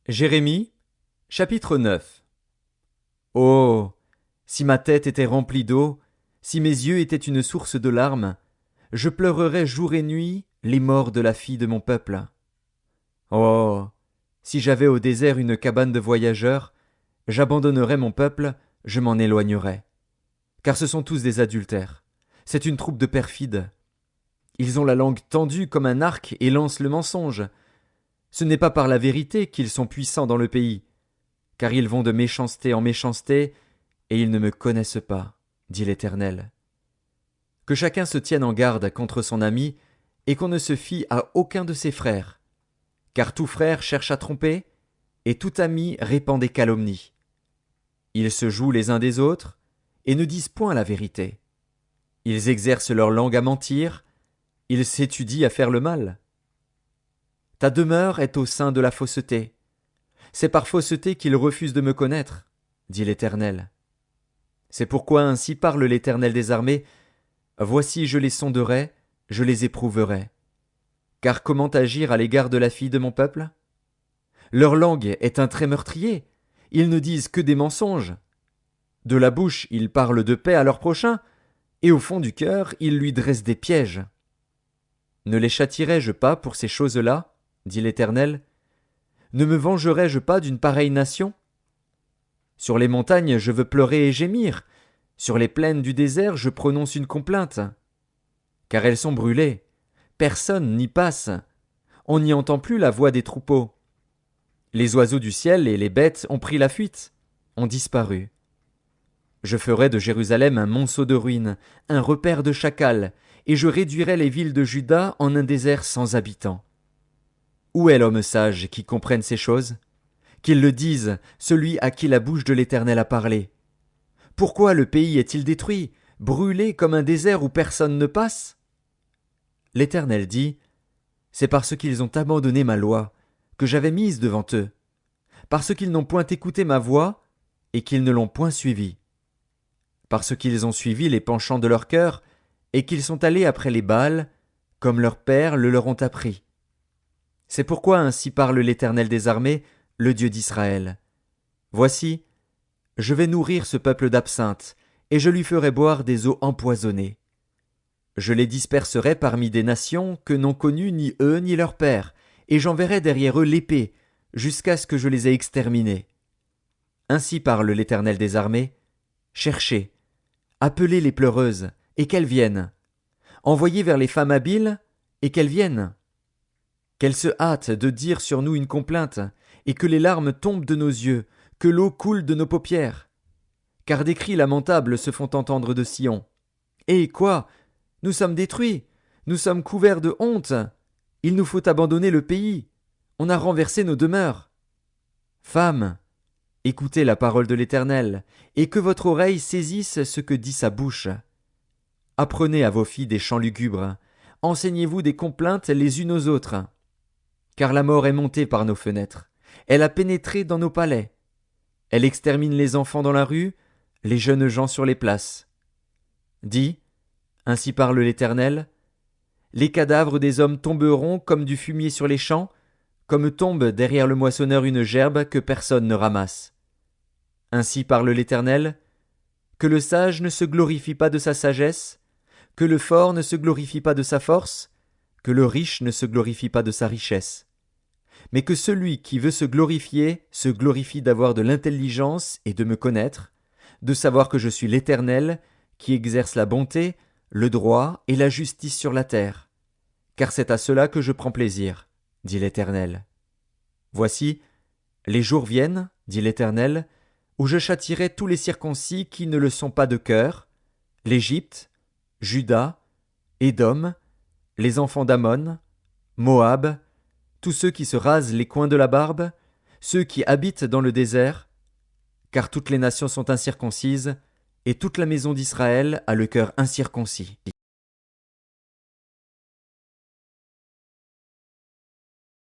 Jérémie, chapitre 9. Oh! Si ma tête était remplie d'eau, si mes yeux étaient une source de larmes, je pleurerais jour et nuit les morts de la fille de mon peuple. Oh! Si j'avais au désert une cabane de voyageurs, j'abandonnerais mon peuple, je m'en éloignerais. Car ce sont tous des adultères. C'est une troupe de perfides. Ils ont la langue tendue comme un arc et lancent le mensonge. Ce n'est pas par la vérité qu'ils sont puissants dans le pays, car ils vont de méchanceté en méchanceté, et ils ne me connaissent pas, dit l'Éternel. Que chacun se tienne en garde contre son ami, et qu'on ne se fie à aucun de ses frères, car tout frère cherche à tromper, et tout ami répand des calomnies. Ils se jouent les uns des autres, et ne disent point la vérité. Ils exercent leur langue à mentir, ils s'étudient à faire le mal. Ta demeure est au sein de la fausseté. C'est par fausseté qu'ils refusent de me connaître, dit l'Éternel. C'est pourquoi ainsi parle l'Éternel des armées. Voici je les sonderai, je les éprouverai. Car comment agir à l'égard de la fille de mon peuple? Leur langue est un trait meurtrier, ils ne disent que des mensonges. De la bouche ils parlent de paix à leur prochain, et au fond du cœur ils lui dressent des pièges. Ne les châtierai-je pas pour ces choses-là, dit l'Éternel? Ne me vengerai-je pas d'une pareille nation? Sur les montagnes je veux pleurer et gémir, sur les plaines du désert je prononce une complainte. Car elles sont brûlées, personne n'y passe, on n'y entend plus la voix des troupeaux. Les oiseaux du ciel et les bêtes ont pris la fuite, ont disparu. Je ferai de Jérusalem un monceau de ruines, un repère de chacals, et je réduirai les villes de Juda en un désert sans habitants. Où est l'homme sage qui comprenne ces choses? Qu'il le dise, celui à qui la bouche de l'Éternel a parlé. Pourquoi le pays est-il détruit, brûlé comme un désert où personne ne passe? L'Éternel dit, c'est parce qu'ils ont abandonné ma loi, que j'avais mise devant eux, parce qu'ils n'ont point écouté ma voix, et qu'ils ne l'ont point suivie, parce qu'ils ont suivi les penchants de leur cœur, et qu'ils sont allés après les Baals, comme leurs pères le leur ont appris. C'est pourquoi ainsi parle l'Éternel des armées, le Dieu d'Israël. Voici, je vais nourrir ce peuple d'absinthe, et je lui ferai boire des eaux empoisonnées. Je les disperserai parmi des nations que n'ont connues ni eux ni leurs pères, et j'enverrai derrière eux l'épée, jusqu'à ce que je les ai exterminés. Ainsi parle l'Éternel des armées. Cherchez, appelez les pleureuses, et qu'elles viennent. Envoyez vers les femmes habiles, et qu'elles viennent. Qu'elles se hâtent de dire sur nous une complainte, et que les larmes tombent de nos yeux, que l'eau coule de nos paupières. Car des cris lamentables se font entendre de Sion. Eh quoi? Nous sommes détruits, nous sommes couverts de honte. Il nous faut abandonner le pays. On a renversé nos demeures. Femmes, écoutez la parole de l'Éternel, et que votre oreille saisisse ce que dit sa bouche. Apprenez à vos filles des chants lugubres, enseignez-vous des complaintes les unes aux autres. Car la mort est montée par nos fenêtres, elle a pénétré dans nos palais. Elle extermine les enfants dans la rue, les jeunes gens sur les places. Dis, ainsi parle l'Éternel, les cadavres des hommes tomberont comme du fumier sur les champs, comme tombe derrière le moissonneur une gerbe que personne ne ramasse. Ainsi parle l'Éternel, que le sage ne se glorifie pas de sa sagesse, que le fort ne se glorifie pas de sa force, que le riche ne se glorifie pas de sa richesse. Mais que celui qui veut se glorifie d'avoir de l'intelligence et de me connaître, de savoir que je suis l'Éternel, qui exerce la bonté, le droit et la justice sur la terre. Car c'est à cela que je prends plaisir, dit l'Éternel. Voici, les jours viennent, dit l'Éternel, où je châtierai tous les circoncis qui ne le sont pas de cœur, l'Égypte, Juda, Édom, les enfants d'Ammon, Moab, tous ceux qui se rasent les coins de la barbe, ceux qui habitent dans le désert, car toutes les nations sont incirconcises, et toute la maison d'Israël a le cœur incirconcis.